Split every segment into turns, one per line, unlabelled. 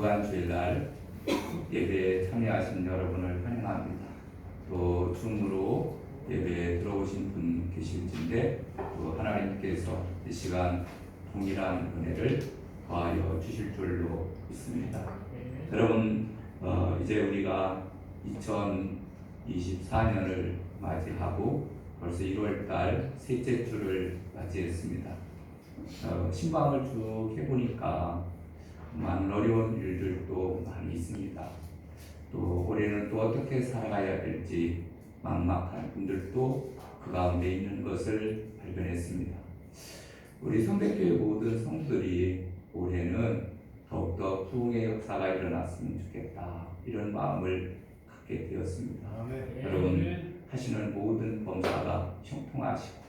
거룩한 주일날 예배에 참여하신 여러분을 환영합니다. 또 줌으로 예배에 들어오신 분 계실진데 또 하나님께서 이 시간 동일한 은혜를 더하여 주실 줄로 믿습니다. 여러분 이제 우리가 2024년을 맞이하고 벌써 1월달 셋째 주를 맞이했습니다. 신방을 쭉 해보니까 많은 어려운 일들도 많이 있습니다. 또 올해는 또 어떻게 살아가야 될지 막막한 분들도 그 가운데 있는 것을 발견했습니다. 우리 성백교회 모든 성도들이 올해는 더욱더 부흥의 역사가 일어났으면 좋겠다, 이런 마음을 갖게 되었습니다. 여러분 하시는 모든 범사가 형통하시고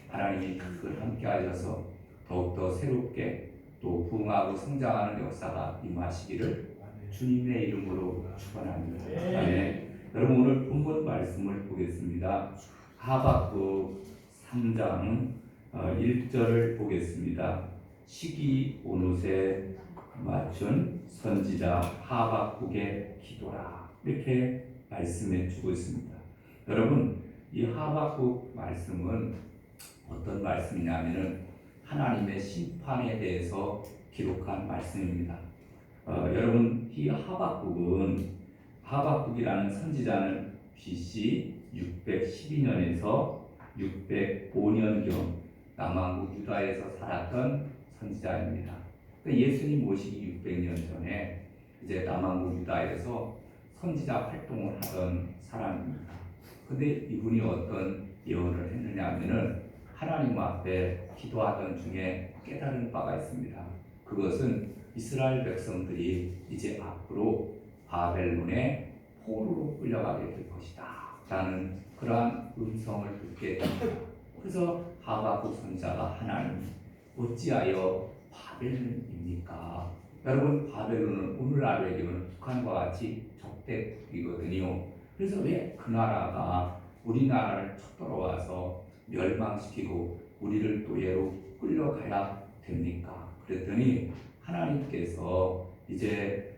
하나님이 그걸 함께 하셔서 더욱더 새롭게 또 부흥하고 성장하는 역사가 임하시기를 주님의 이름으로 축원합니다. 아멘. 여러분 오늘 본문 말씀을 보겠습니다. 하박국 3장 1절을 보겠습니다. 시기 온옷에 맞춘 선지자 하박국의 기도라, 이렇게 말씀해 주고 있습니다. 여러분 이 하박국 말씀은 어떤 말씀이냐면은 하나님의 심판에 대해서 기록한 말씀입니다. 여러분 이 하박국이라는 선지자는 BC 612년에서 605년경 남왕국 유다에서 살았던 선지자입니다. 예수님 모시기 600년 전에 이제 남왕국 유다에서 선지자 활동을 하던 사람입니다. 근데 이분이 어떤 예언을 했느냐 하면은 하나님 앞에 기도하던 중에 깨달은 바가 있습니다. 그것은 이스라엘 백성들이 이제 앞으로 바벨론의 포로로 끌려가게 될 것이다 라는 그러한 음성을 듣게 됩니다. 그래서 하박국 선지자가 하나님 어찌하여 바벨론입니까? 여러분 바벨론은 오늘날로 얘기하면 북한과 같이 적대국이거든요. 그래서 왜 그 나라가 우리나라를 쳐들어와서 멸망시키고 우리를 또 얘로 끌려가야 됩니까? 그랬더니 하나님께서 이제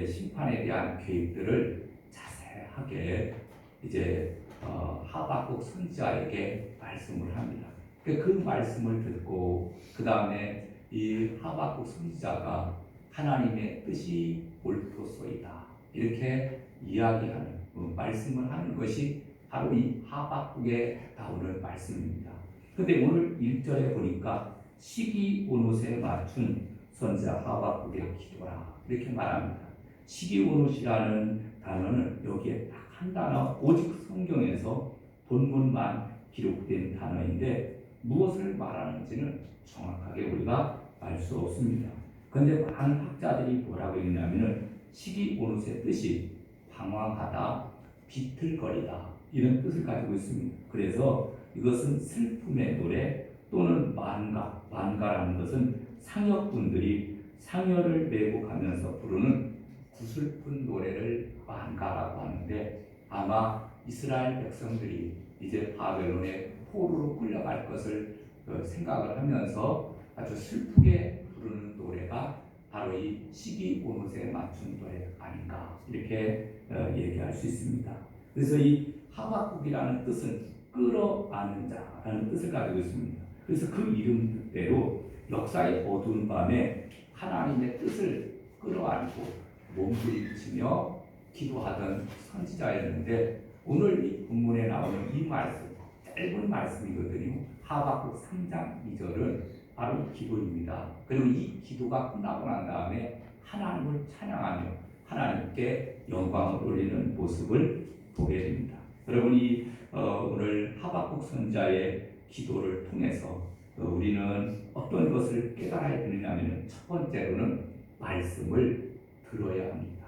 심판에 대한 계획들을 자세하게 이제 하박국 선지자에게 말씀을 합니다. 그 말씀을 듣고 그 다음에 이 하박국 선지자가 하나님의 뜻이 옳도소이다, 이렇게 이야기하는 말씀을 하는 것이 바로 이 하박국에 나오는 말씀입니다. 근데 오늘 1절에 보니까 시기 온옷에 맞춘 선지자 하박국의 기도라, 이렇게 말합니다. 시기 온옷이라는 단어는 여기에 딱 한 단어, 오직 성경에서 본문만 기록된 단어인데 무엇을 말하는지는 정확하게 우리가 알 수 없습니다. 그런데 많은 학자들이 뭐라고 했냐면은 시기 온옷의 뜻이 방황하다, 비틀거리다, 이런 뜻을 가지고 있습니다. 그래서 이것은 슬픔의 노래 또는 만가라는 것은 상여분들이 상여를 메고 가면서 부르는 구슬픈 노래를 만가라고 하는데, 아마 이스라엘 백성들이 이제 바벨론의 포로로 끌려갈 것을 생각을 하면서 아주 슬프게 부르는 노래가 바로 이 시기 온옷에 맞춘 노래 아닌가, 이렇게 얘기할 수 있습니다. 그래서 이 하박국이라는 뜻은 끌어안는 자라는 뜻을 가지고 있습니다. 그래서 그 이름 뜻대로 역사의 어두운 밤에 하나님의 뜻을 끌어안고 몸부림치며 기도하던 선지자였는데, 오늘 이 본문에 나오는 이 말씀, 짧은 말씀이거든요. 하박국 3장 2절은 바로 기도입니다. 그리고 이 기도가 끝나고 난 다음에 하나님을 찬양하며 하나님께 영광을 올리는 모습을 보게 됩니다. 여러분이 오늘 하박국 선지자의 기도를 통해서 우리는 어떤 것을 깨달아야 되느냐면, 첫 번째로는 말씀을 들어야 합니다.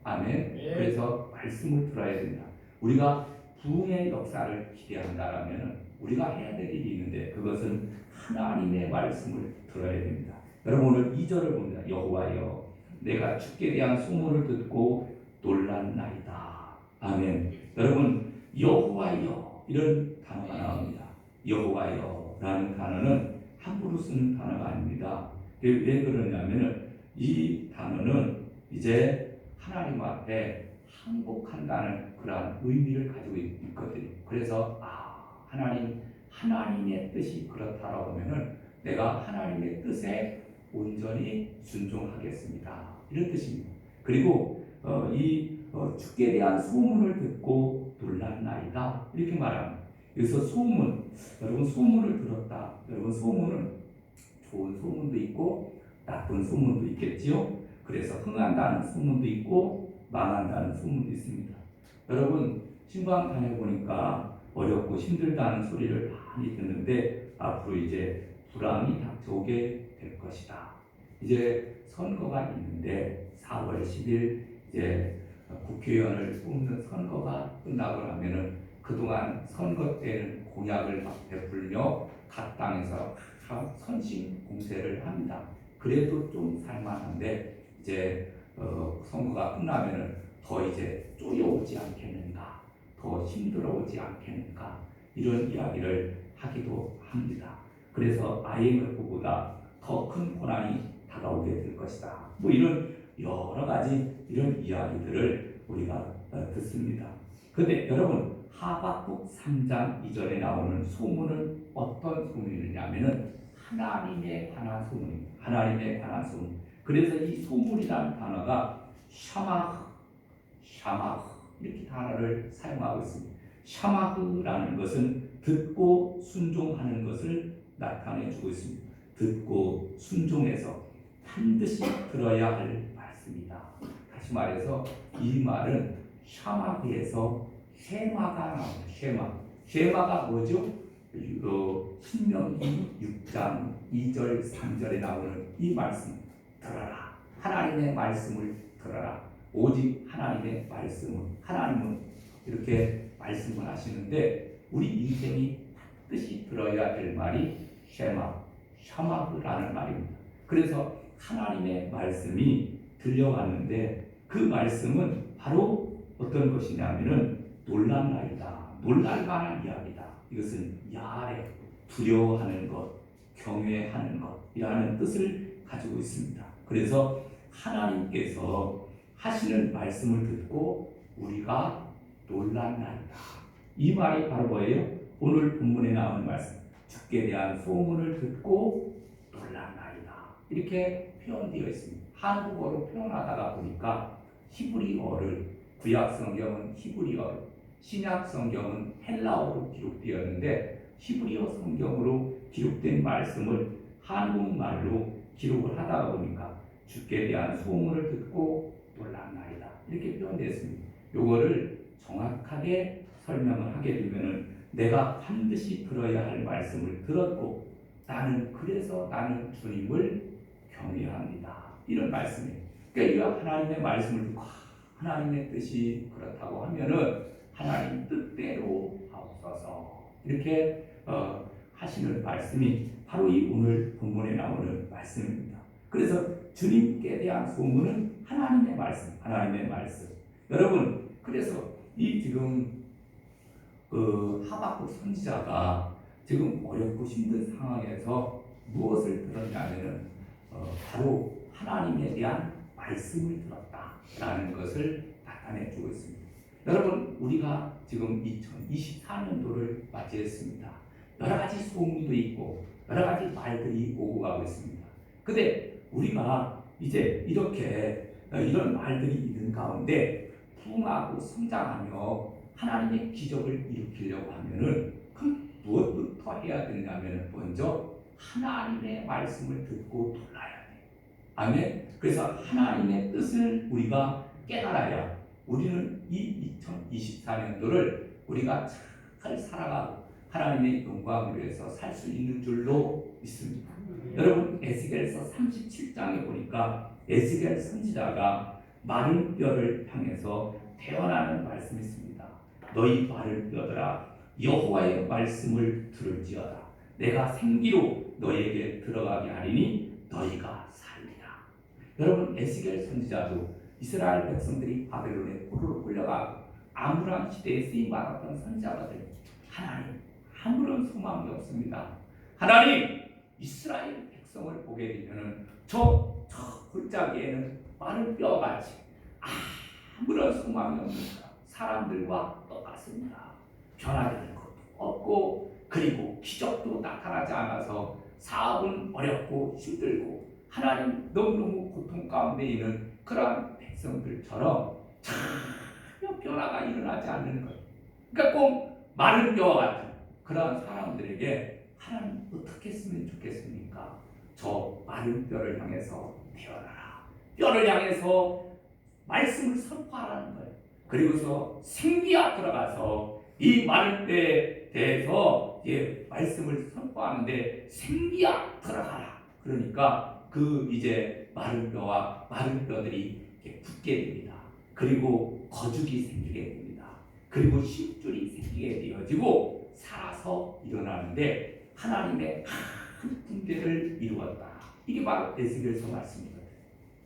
아멘. 그래서 말씀을 들어야 됩니다. 우리가 부흥의 역사를 기대한다라면 우리가 해야 될 일이 있는데, 그것은 하나님의 말씀을 들어야 됩니다. 여러분 오늘 2절을 봅니다. 여호와여 내가 주께 대한 소문을 듣고 놀랐나이다. 아멘. 여러분 여호와여, 이런 단어가 나옵니다. 여호와여 라는 단어는 함부로 쓰는 단어가 아닙니다. 왜 그러냐면 이 단어는 이제 하나님 앞에 항복한다는 그러한 의미를 가지고 있거든요. 그래서 하나님의 뜻이 그렇다라고 하면은 내가 하나님의 뜻에 온전히 순종하겠습니다. 이런 뜻입니다. 그리고 주께 대한 소문을 듣고 놀랐나이다 이렇게 말합니다. 그래서 소문, 여러분 소문을 들었다. 여러분 소문은 좋은 소문도 있고 나쁜 소문도 있겠지요. 그래서 흥한다는 소문도 있고 망한다는 소문도 있습니다. 여러분 신방 다녀보니까 어렵고 힘들다는 소리를 많이 듣는데 앞으로 이제 불황이 닥쳐오게 될 것이다. 이제 선거가 있는데 4월 10일 이제 국회의원을 뽑는 선거가 끝나고 나면은 그동안 선거 때는 공약을 막 베풀며 각 당에서 선심 공세를 합니다. 그래도 좀 살만한데 이제 선거가 끝나면은 더 이제 쪼여오지 않겠는가, 더 힘들어오지 않겠는가 이런 이야기를 하기도 합니다. 그래서 IMF보다 더 큰 고난이 다가오게 될 것이다. 뭐 이런 여러 가지 이런 이야기들을 우리가 듣습니다. 그런데 여러분 하박국 3장 2절에 나오는 소문은 어떤 소문이냐면은 하나님에 관한 소문입니다. 하나님에 관한 소문. 그래서 이 소문이라는 단어가 샤마흐 이렇게 단어를 사용하고 있습니다. 샤마흐라는 것은 듣고 순종하는 것을 나타내주고 있습니다. 듣고 순종해서 반드시 들어야 할 말씀이다. 다시 말해서 이 말은 샤마흐에서 쉐마가 나옵니다. 쉐마가 뭐죠? 신명기 6장 2절 3절에 나오는 이 말씀 들어라. 하나님의 말씀을 들어라. 오직 하나님의 말씀은 하나님은 이렇게 말씀을 하시는데 우리 인생이 반드시 들어야 될 말이 샤마흐라는 말입니다. 그래서 하나님의 말씀이 들려왔는데 그 말씀은 바로 어떤 것이냐면은 놀랄나이다. 놀랄만한 이야기다. 이것은 야레, 두려워하는 것, 경외하는 것이라는 뜻을 가지고 있습니다. 그래서 하나님께서 하시는 말씀을 듣고 우리가 놀랄나이다. 이 말이 바로 뭐예요? 오늘 본문에 나오는 말씀. 주께 대한 소문을 듣고 놀랄나이다. 이렇게 표현되어 있습니다. 한국어로 표현하다가 보니까 히브리어를 구약 성경은 히브리어, 신약 성경은 헬라어로 기록되었는데 히브리어 성경으로 기록된 말씀을 한국말로 기록을 하다가 보니까 주께 대한 소문을 듣고 놀랐나이다. 이렇게 표현되었습니다. 요거를 정확하게 설명을 하게 되면은 내가 반드시 들어야 할 말씀을 들었고 그래서 나는 주님을 경외합니다. 이런 말씀이에요. 그러니까 이거 하나님의 말씀을 듣고 하나님의 뜻이 그렇다고 하면은 하나님 뜻대로 하옵소서 이렇게 하시는 말씀이 바로 이 오늘 본문에 나오는 말씀입니다. 그래서 주님께 대한 소문은 하나님의 말씀. 여러분, 그래서 이 지금 하박국 선지자가 지금 어렵고 힘든 상황에서 무엇을 들었냐면은 바로 하나님에 대한 말씀을 들었다라는 것을 나타내주고 있습니다. 여러분, 우리가 지금 2024년도를 맞이했습니다. 여러 가지 소문도 있고 여러 가지 말들이 오고 가고 있습니다. 근데 우리가 이제 이렇게 이런 말들이 있는 가운데 부흥하고 성장하며 하나님의 기적을 일으키려고 하면은 그럼 무엇부터 해야 되냐면 먼저 하나님의 말씀을 듣고 놀라야 돼. 아멘. 그래서 하나님의 뜻을 우리가 깨달아야 우리는 이 2024년도를 우리가 잘 살아가고 하나님의 영광을 위해서 살 수 있는 줄로 믿습니다. 여러분 에스겔서 37장에 보니까 에스겔 선지자가 마른 뼈를 향해서 대언하는 말씀이 있습니다. 너희 마른 뼈들아 여호와의 말씀을 들을지어다. 내가 생기로 너희에게 들어가게 하리니 너희가 살리라. 여러분 에스겔 선지자도 이스라엘 백성들이 바벨론에 포로로 끌려가고 아무런 시대에 쓰임받았던 선지자거든요. 하나님 아무런 소망이 없습니다. 하나님 이스라엘 백성을 보게 되면은 저 골짜기에는 마른 뼈같이 아무런 소망이 없는 사람들과 똑같습니다. 변화되는 것도 없고 그리고 기적도 나타나지 않아서 사업은 어렵고 힘들고 하나님 너무너무 고통 가운데 있는 그러한 백성들처럼 전혀 변화가 일어나지 않는 거예요. 그러니까 꼭 마른 뼈와 같은 그러한 사람들에게 하나님 어떻게 했으면 좋겠습니까? 저 마른 뼈를 향해서 태어나라. 뼈를 향해서 말씀을 선포하라는 거예요. 그리고서 생기야 들어가서 이 마른 뼈에 대해서 말씀을 선포하는데 생기야 들어가라. 그러니까 그 이제 마른 뼈와 마른 뼈들이 붙게 됩니다. 그리고 거죽이 생기게 됩니다. 그리고 힘줄이 생기게 되어지고 살아서 일어나는데 하나님의 큰 군대를 이루었다. 이게 바로 에스겔서 말씀이거든요.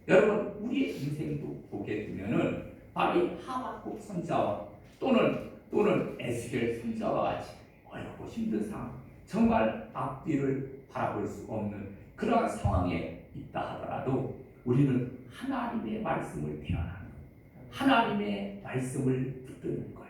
여러분 우리의 인생도 보게 되면은 바로 이 하박국 선지자와 또는 에스겔 선지자와 같이 어렵고 힘든 상황, 정말 앞뒤를 바라볼 수 없는 그러한 상황에 있다 하더라도 우리는 하나님의 말씀을 대하는 거예요. 하나님의 말씀을 붙드는 거예요.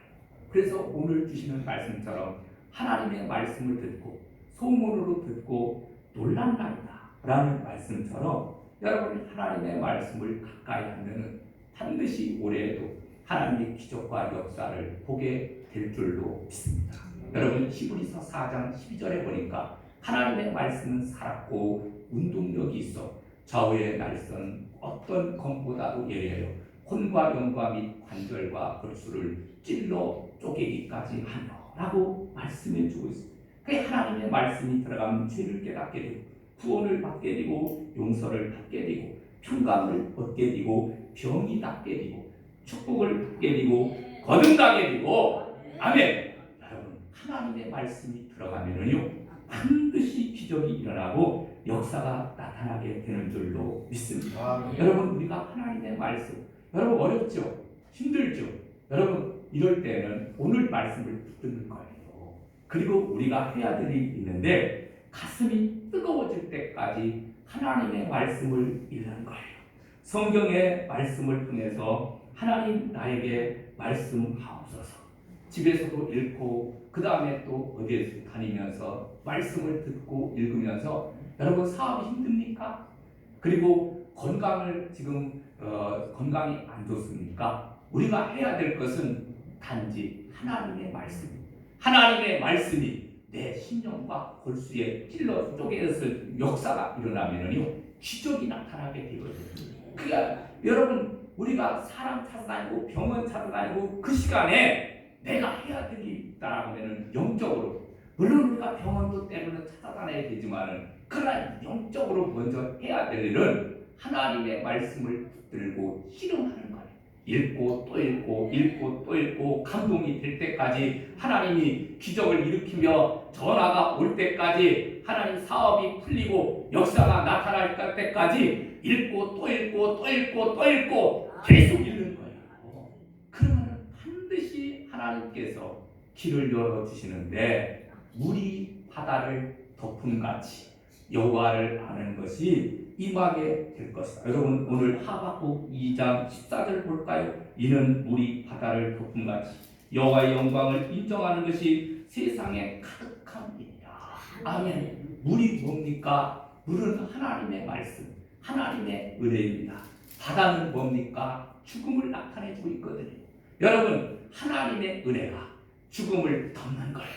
그래서 오늘 주시는 말씀처럼 하나님의 말씀을 듣고 소문으로 듣고 놀란다이다 라는 말씀처럼 여러분이 하나님의 말씀을 가까이 하면 반드시 올해에도 하나님의 기적과 역사를 보게 될 줄로 믿습니다. 여러분 히브리서 4장 12절에 보니까 하나님의 말씀은 살았고 운동력이 있어 좌우의 날선 어떤 검보다도 예리하여 혼과 영과 및 관절과 골수를 찔러 쪼개기까지 하며 라고 말씀해 주고 있습니다. 그 하나님의 말씀이 들어가면 죄를 깨닫게 되고 구원을 받게 되고 용서를 받게 되고 평강을 얻게 되고 병이 낫게 되고 축복을 받게 되고 거듭나게 되고 아멘. 여러분 하나님의 말씀이 들어가면은요 반드시 기적이 일어나고 역사가 나타나게 되는 줄로 믿습니다. 여러분 우리가 하나님의 말씀 여러분 어렵죠? 힘들죠? 여러분 이럴 때는 오늘 말씀을 붙드는 거예요. 그리고 우리가 해야 될 일이 있는데 가슴이 뜨거워질 때까지 하나님의 말씀을 읽는 거예요. 성경의 말씀을 통해서 하나님 나에게 말씀하옵소서. 집에서도 읽고 그 다음에 또 어디에서 다니면서 말씀을 듣고 읽으면서 여러분 사업이 힘듭니까? 그리고 건강을 지금 건강이 안 좋습니까? 우리가 해야 될 것은 단지 하나님의 말씀. 하나님의 말씀이 내 심령과 골수에 찔러 쪼개서 역사가 일어나면요 기적이 나타나게 되거든요. 그러니까 여러분 우리가 사람 찾아다니고 병원 찾아다니고 그 시간에 내가 해야 될 일이 있다라고 하면 영적으로 물론 우리가 병원도 때로는 찾아다녀야 되지만은 그러나 영적으로 먼저 해야 될 일은 하나님의 말씀을 붙들고 실험하는 거예요. 읽고 또 읽고 읽고 또 읽고 감동이 될 때까지 하나님이 기적을 일으키며 전화가 올 때까지 하나님 사업이 풀리고 역사가 나타날 때까지 읽고 또 읽고 또 읽고 또 읽고 계속 읽는 거예요. 그러면 반드시 하나님께서 길을 열어주시는데 물이 바다를 덮음같이 여호와를 아는 것이 임하게 될 것이다. 여러분 오늘 하박국 2장 14절 볼까요? 이는 물이 바다를 덮음같이 여호와의 영광을 인정하는 것이 세상에 가득한 일이라. 아멘. 물이 뭡니까? 물은 하나님의 말씀, 하나님의 은혜입니다. 바다는 뭡니까? 죽음을 나타내고 있거든요. 여러분 하나님의 은혜가 죽음을 덮는 거예요.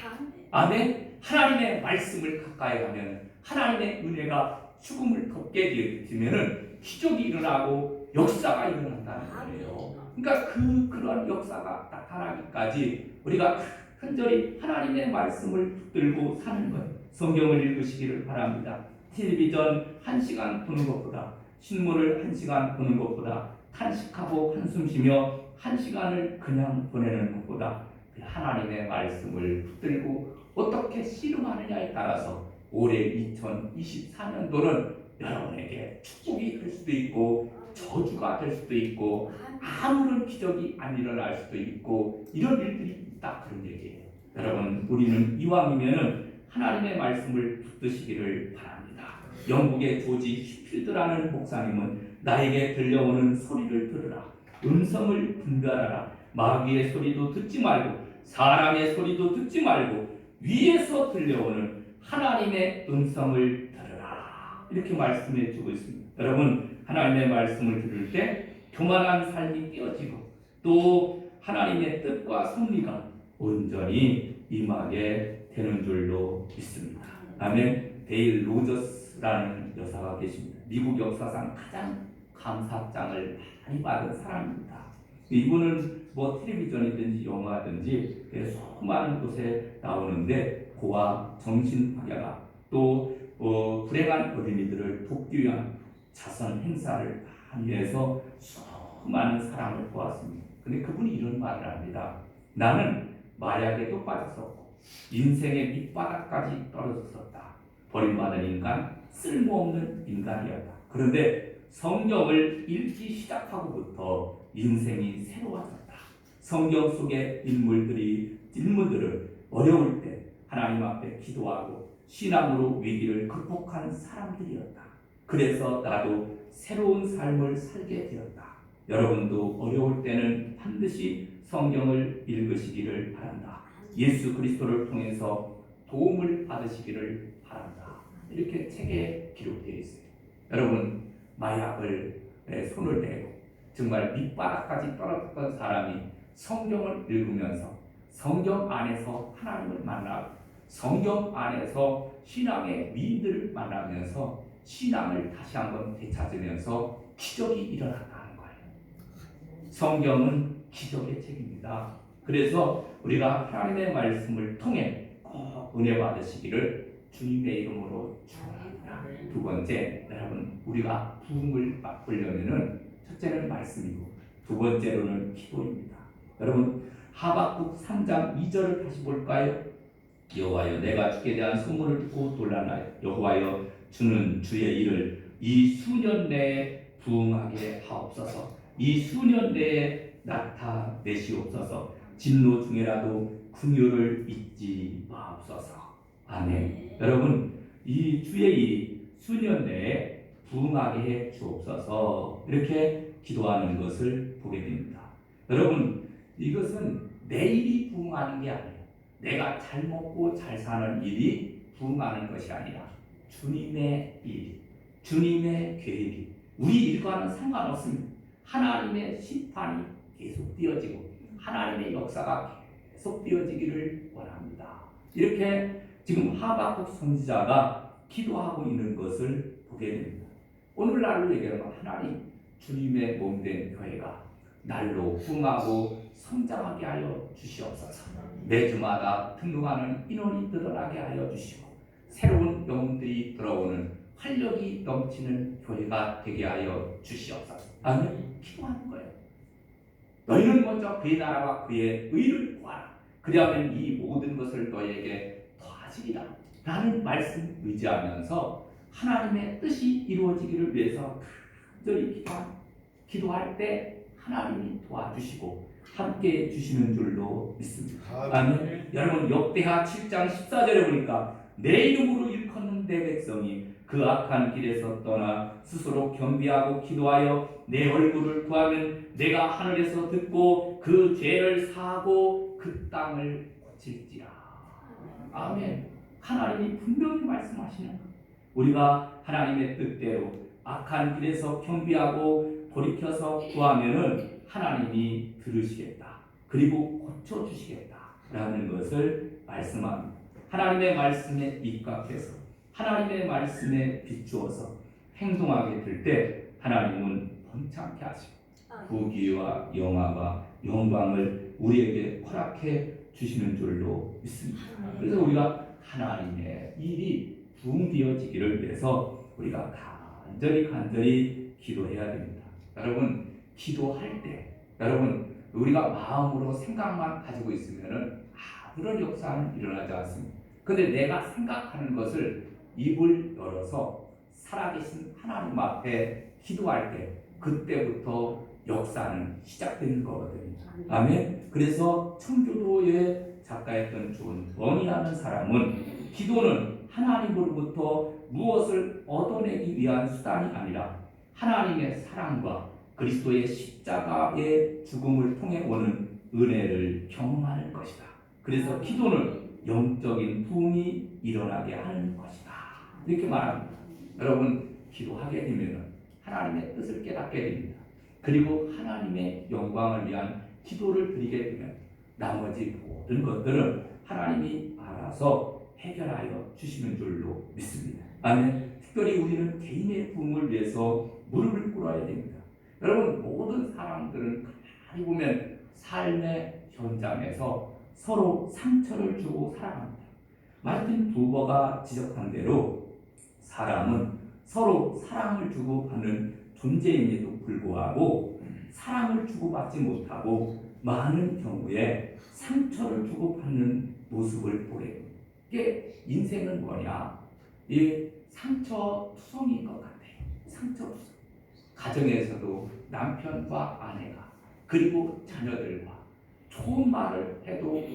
아멘. 하나님의 말씀을 가까이 하면 하나님의 은혜가 죽음을 덮게 되면은 기적이 일어나고 역사가 일어난다는 거예요. 그러니까 그런 역사가 나타나기까지 우리가 간절히 하나님의 말씀을 붙들고 사는 것, 성경을 읽으시기를 바랍니다. 텔레비전 1시간 보는 것보다 신문을 1시간 보는 것보다 탄식하고 한숨 쉬며 1시간을 그냥 보내는 것보다 하나님의 말씀을 붙들고 어떻게 씨름하느냐에 따라서 올해 2024년도는 여러분에게 축복이 될 수도 있고 저주가 될 수도 있고 아무런 기적이 안 일어날 수도 있고 이런 일들이 있다 그런 얘기예요. 여러분 우리는 이왕이면은 하나님의 말씀을 붙드시기를 바랍니다. 영국의 조지 휘필드라는 목사님은 나에게 들려오는 소리를 들으라. 음성을 분별하라. 마귀의 소리도 듣지 말고 사람의 소리도 듣지 말고 위에서 들려오는 하나님의 음성을 들으라. 이렇게 말씀해 주고 있습니다. 여러분, 하나님의 말씀을 들을 때 교만한 삶이 깨어지고 또 하나님의 뜻과 섭리가 온전히 임하게 되는 줄로 믿습니다. 아멘. 데일 로저스라는 여사가 계십니다. 미국 역사상 가장 감사장을 많이 받은 사람입니다. 이분은 뭐 텔레비전이든지 영화든지 수많은 곳에 나오는데 고아, 정신박야가 또 불행한 어린이들을 돕기 위한 자선 행사를 많이 해서 수많은 사람을 도왔습니다. 근데 그분이 이런 말을 합니다. 나는 마약에도 빠졌었고 인생의 밑바닥까지 떨어졌었다. 버림받은 인간, 쓸모없는 인간이었다. 그런데 성경을 읽기 시작하고부터 인생이 새로워졌다. 성경 속의 인물들은 어려울 때 하나님 앞에 기도하고 신앙으로 위기를 극복한 사람들이었다. 그래서 나도 새로운 삶을 살게 되었다. 여러분도 어려울 때는 반드시 성경을 읽으시기를 바란다. 예수 그리스도를 통해서 도움을 받으시기를 바란다. 이렇게 책에 기록되어 있어요. 여러분, 마약을 손을 대고 정말 밑바닥까지 떨어졌던 사람이 성경을 읽으면서 성경 안에서 하나님을 만나고 성경 안에서 신앙의 위인들을 만나면서 신앙을 다시 한번 되찾으면서 기적이 일어났다는 거예요. 성경은 기적의 책입니다. 그래서 우리가 하나님의 말씀을 통해 꼭 은혜 받으시기를 주님의 이름으로 축원합니다. 두 번째, 여러분, 우리가 부흥을 맛보려면은 첫째는 말씀이고 두 번째로는 기도입니다. 여러분, 하박국 3장 2절을 다시 볼까요? 여호와여, 내가 주께 대한 소문을 듣고 놀라나요. 여호와여, 주는 주의 일을 이 수년 내에 부응하게 하옵소서. 이 수년 내에 나타내시옵소서. 진노 중에라도 긍휼을 잊지 마옵소서. 아멘. 여러분, 이 주의 일이 수년 내에 부응하게 해 주옵소서. 이렇게 기도하는 것을 보게 됩니다. 여러분, 이것은 내일이 부응하는 게 아니에요. 내가 잘 먹고 잘 사는 일이 부응하는 것이 아니라 주님의 일, 주님의 계획이 우리 일과는 상관없습니다. 하나님의 심판이 계속되어지고 하나님의 역사가 계속되어지기를 원합니다. 이렇게 지금 하박국 선지자가 기도하고 있는 것을 보게 됩니다. 오늘날로 얘기하면 하나님, 주님의 몸된 교회가 날로 부흥하고 성장하게 하여 주시옵소서. 매주마다 등록하는 인원이 늘어나게 하여 주시고 새로운 영혼들이 들어오는 활력이 넘치는 교회가 되게 하여 주시옵소서. 아멘. 기도하는 거예요. 너희는 먼저 그의 나라와 그의 의를 구하라. 그리하면 이 모든 것을 너희에게 더하시리라. 라는 말씀 의지하면서 하나님의 뜻이 이루어지기를 위해서 간절히 기도할 때 하나님이 도와주시고 함께해 주시는 줄로 믿습니다. 아멘. 여러분, 역대하 7장 14절에 보니까 내 이름으로 일컫는 내 백성이 그 악한 길에서 떠나 스스로 겸비하고 기도하여 내 얼굴을 구하면 내가 하늘에서 듣고 그 죄를 사하고 그 땅을 고칠지라. 아멘. 하나님이 분명히 말씀하시는 것. 우리가 하나님의 뜻대로 악한 길에서 겸비하고 돌이켜서 구하면은 하나님이 들으시겠다. 그리고 고쳐주시겠다. 라는 것을 말씀합니다. 하나님의 말씀에 입각해서 하나님의 말씀에 비추어서 행동하게 될 때 하나님은 번창케 하시고 부귀와 영화와 영광을 우리에게 허락해 주시는 줄로 믿습니다. 그래서 우리가 하나님의 일이 부흥되어지기를 위해서 우리가 간절히 기도해야 됩니다. 여러분, 기도할 때 여러분, 우리가 마음으로 생각만 가지고 있으면은 아무런 역사는 일어나지 않습니다. 근데 내가 생각하는 것을 입을 열어서 살아계신 하나님 앞에 기도할 때 그때부터 역사는 시작되는 거거든요. 아멘. 그래서 청교도의 작가였던 존 버니라는 사람은 기도는 하나님으로부터 무엇을 얻어내기 위한 수단이 아니라 하나님의 사랑과 그리스도의 십자가의 죽음을 통해 오는 은혜를 경험하는 것이다. 그래서 기도는 영적인 부흥이 일어나게 하는 것이다. 이렇게 말합니다. 여러분, 기도하게 되면 하나님의 뜻을 깨닫게 됩니다. 그리고 하나님의 영광을 위한 기도를 드리게 되면 나머지 모든 것들은 하나님이 알아서 해결하여 주시는 줄로 믿습니다. 아멘. 특별히 우리는 개인의 부흥을 위해서 무릎을 꿇어야 됩니다. 여러분, 모든 사람들은 가만히 보면 삶의 현장에서 서로 상처를 주고 살아갑니다. 마르틴 부버가 지적한 대로 사람은 서로 사랑을 주고받는 존재임에도 불구하고 사랑을 주고받지 못하고 많은 경우에 상처를 주고받는 모습을 보게 됩니다. 이게 인생은 뭐냐? 이 상처투성이인 것 같아요. 상처투성. 가정에서도 남편과 아내가 그리고 자녀들과 좋은 말을 해도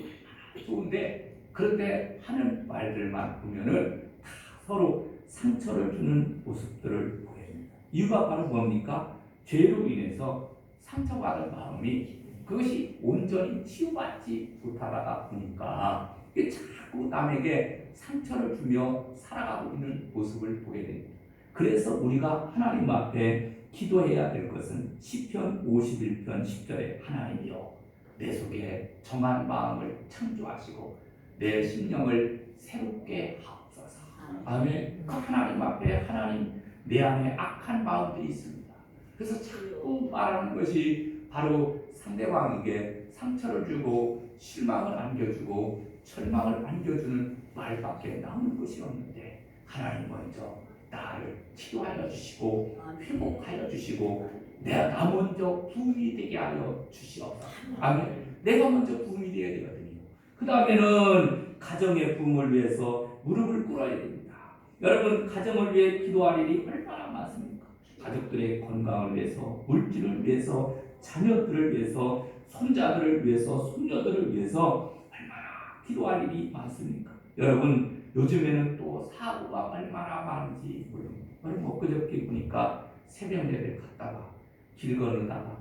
좋은데 그런데 하는 말들만 보면은 다 서로 상처를 주는 모습들을 보게 됩니다. 이유가 바로 뭡니까? 죄로 인해서 상처받은 마음이 그것이 온전히 치유받지 못하다가 보니까 자꾸 남에게 상처를 주며 살아가고 있는 모습을 보게 됩니다. 그래서 우리가 하나님 앞에 기도해야 될 것은 시편 51편 10절에 하나님이여 내 속에 정한 마음을 창조하시고 내 심령을 새롭게 하옵소서. 아멘. 하나님 앞에 하나님 내 안에 악한 마음들이 있습니다. 그래서 자꾸 말하는 것이 바로 상대방에게 상처를 주고 실망을 안겨주고 철망을 안겨주는 말밖에 나오는 것이 없는데 하나님 먼저 나를 치료하여 주시고 회복하여 주시고 나 먼저 부흥이 되게 하여 주시옵소서. 아멘. 내가 먼저 부흥이 되어야 되거든요. 그 다음에는 가정의 부흥을 위해서 무릎을 꿇어야 됩니다. 여러분, 가정을 위해 기도할 일이 얼마나 많습니까? 가족들의 건강을 위해서, 물질을 위해서, 자녀들을 위해서, 손자들을 위해서, 손녀들을 위해서 얼마나 기도할 일이 많습니까? 여러분, 요즘에는 또 사고가 얼마나 많은지 모릅니다. 엊그저께 보니까 새벽 예배 갔다가 길 걸으다가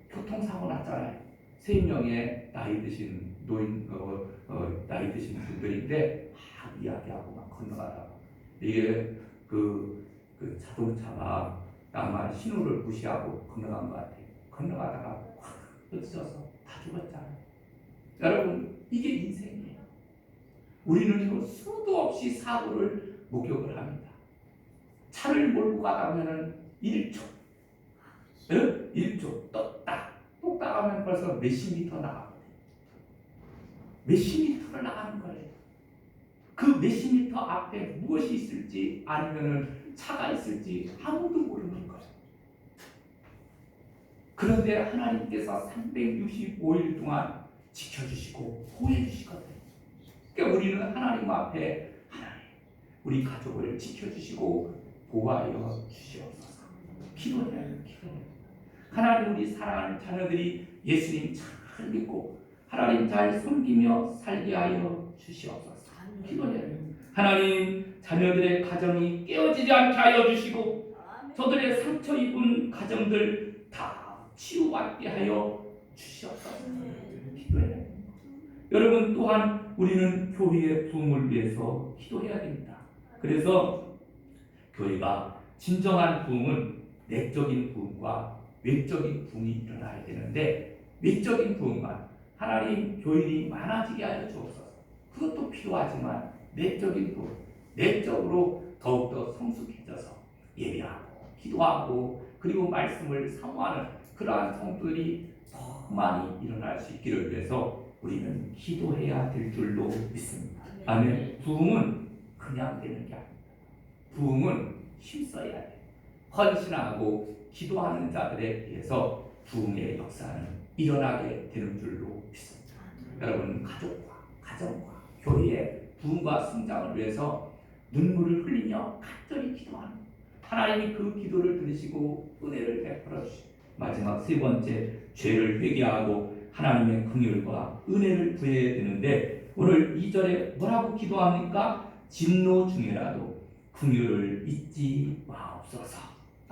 교통사고 났잖아요. 3명의 나이 드신 노인 나이 드신 분들인데 막 이야기하고 막 건너가다가 이게 그 자동차가 나만 신호를 무시하고 건너간 것 같아요. 건너가다가 확 부딪혀서 다 죽었잖아요. 여러분, 이게 인생이에요. 우리는 수도 없이 사고를 목격을 합니다. 차를 몰고 가다면은 1초, 1초 똑딱 하면 벌써 몇십 미터 나가거든요. 몇십 미터를 나가는 거예요. 그 몇십 미터 앞에 무엇이 있을지 아니면은 차가 있을지 아무도 모르는 거예요. 그런데 하나님께서 365일 동안 지켜주시고 보호해주시거든요. 그러니까 우리는 하나님 앞에 하나님 우리 가족을 지켜주시고 보호하여 주시옵소서. 기도해요. 하나님 우리 사랑하는 자녀들이 예수님 잘 믿고 하나님 잘 섬기며 살게 하여 주시옵소서. 기도해요. 하나님 자녀들의 가정이 깨어지지 않게 하여 주시고 저들의 상처 입은 가정들 다 치유받게 하여 주시옵소서. 기도해요. 여러분, 또한 우리는 교회의 부흥을 위해서 기도해야 됩니다. 그래서 교회가 진정한 부흥은 내적인 부흥과 외적인 부흥이 일어나야 되는데 외적인 부흥만 하나님 교인이 많아지게 하여 주옵소서. 그것도 필요하지만 내적인 부흥, 내적으로 더욱더 성숙해져서 예배하고 기도하고 그리고 말씀을 사모하는 그러한 성도들이 더 많이 일어날 수 있기를 위해서 우리는 기도해야 될 줄로 믿습니다. 아멘. 부흥은 그냥 되는 게 아닙니다. 부흥은 힘써야 돼요. 헌신하고 기도하는 자들에 의해서 부흥의 역사는 일어나게 되는 줄로 믿습니다. 여러분, 가족과 가정과 교회의 부흥과 성장을 위해서 눈물을 흘리며 간절히 기도하는 하나님이 그 기도를 들으시고 은혜를 베풀어 주시고 마지막 세 번째, 죄를 회개하고 하나님의 긍휼과 은혜를 구해야 되는데 오늘 2절에 뭐라고 기도합니까? 진노 중에라도 긍휼을 잊지 마옵소서.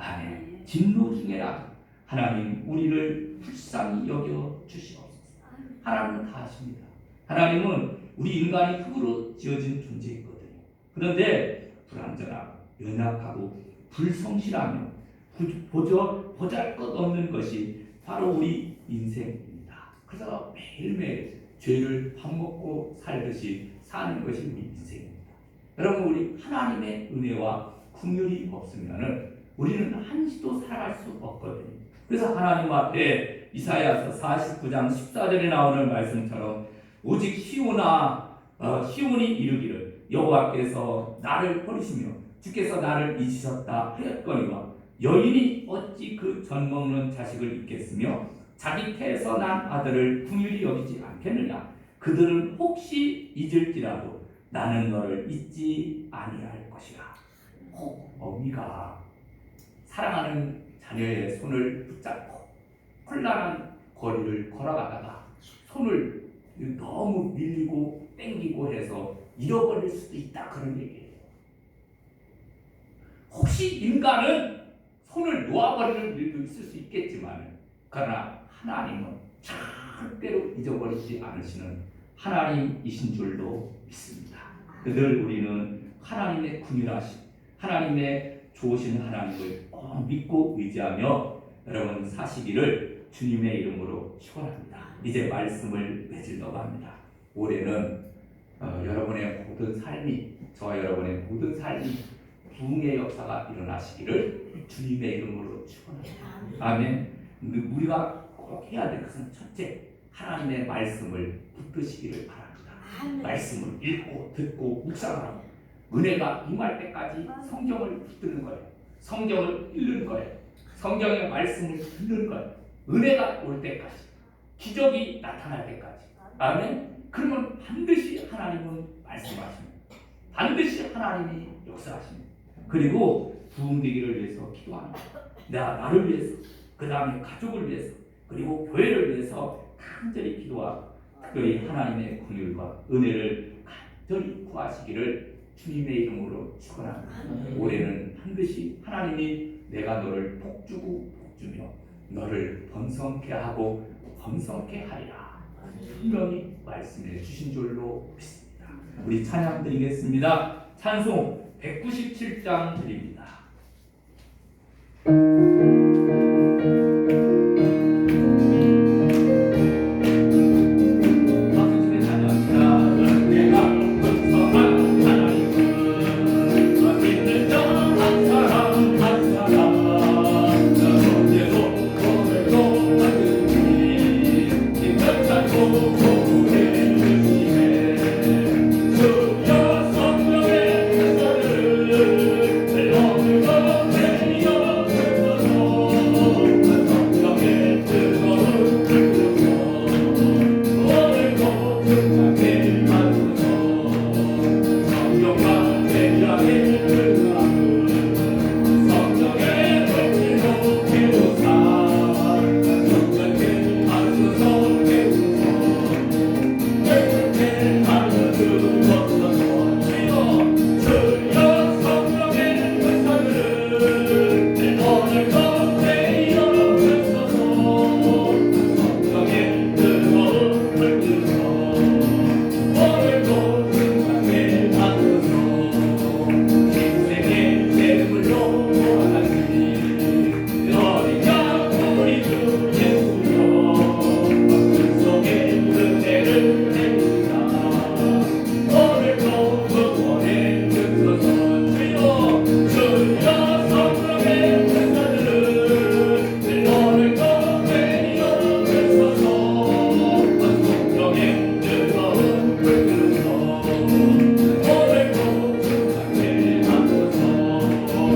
아멘. 진노 중에라도 하나님 우리를 불쌍히 여겨 주시옵소서. 하나님은 다 아십니다. 하나님은 우리 인간이 흙으로 지어진 존재이거든요. 그런데 불완전하고 연약하고 불성실하며 보잘것없는 것이 바로 우리 인생입니다. 그래서 매일매일 죄를 밥 먹고 살듯이 사는 것이 우리 인생입니다. 여러분, 우리 하나님의 은혜와 긍휼이 없으면 우리는 한시도 살아갈 수 없거든요. 그래서 하나님 앞에 이사야서 49장 14절에 나오는 말씀처럼 오직 시온이 이르기를 여호와께서 나를 버리시며 주께서 나를 잊으셨다 하였거니와 여인이 어찌 그 젖 먹는 자식을 잊겠으며 자기 태에서 난 아들을 긍휼히 여기지 않겠느냐. 그들은 혹시 잊을지라도 나는 너를 잊지 아니할 것이라. 어미가 사랑하는 자녀의 손을 붙잡고 홀란한 거리를 걸어가다가 손을 너무 밀리고 땡기고 해서 잃어버릴 수도 있다, 그런 얘기예요. 혹시 인간은 손을 놓아버리는 일도 있을 수 있겠지만, 그러나 하나님은 절대로 잊어버리지 않으시는 하나님이신 줄로 믿습니다. 늘 우리는 하나님의 긍휼하심, 하나님의 좋으신 하나님을 꼭 믿고 의지하며 여러분 사시기를 주님의 이름으로 축원합니다. 이제 말씀을 맺으려고 합니다. 올해는 여러분의 모든 삶이, 저와 여러분의 모든 삶이 부흥의 역사가 일어나시기를 주님의 이름으로 축원합니다. 아멘. 우리가 꼭 해야 될 것은 첫째, 하나님의 말씀을 붙드시기를 바랍니다. 말씀을 읽고 듣고 묵상하고 은혜가 임할 때까지 성경을 붙드는 거예요. 성경을 읽는 거예요. 성경의 말씀을 듣는 거예요. 은혜가 올 때까지, 기적이 나타날 때까지. 아멘. 그러면 반드시 하나님은 말씀하십니다. 반드시 하나님이 역사하십니다. 그리고 부흥되기를 위해서 기도합니다. 내가 나를 위해서, 그 다음에 가족을 위해서, 그리고 교회를 위해서 간절히 기도하고 특별히 하나님의 긍휼과 은혜를 간절히 구하시기를 주님의 이름으로 축원합니다. 올해는 반드시 하나님이 내가 너를 복주고 복주며 너를 번성케 하고 번성케 하리라 분명히 말씀해 주신 줄로 믿습니다. 우리 찬양 드리겠습니다. 찬송 197장 드립니다.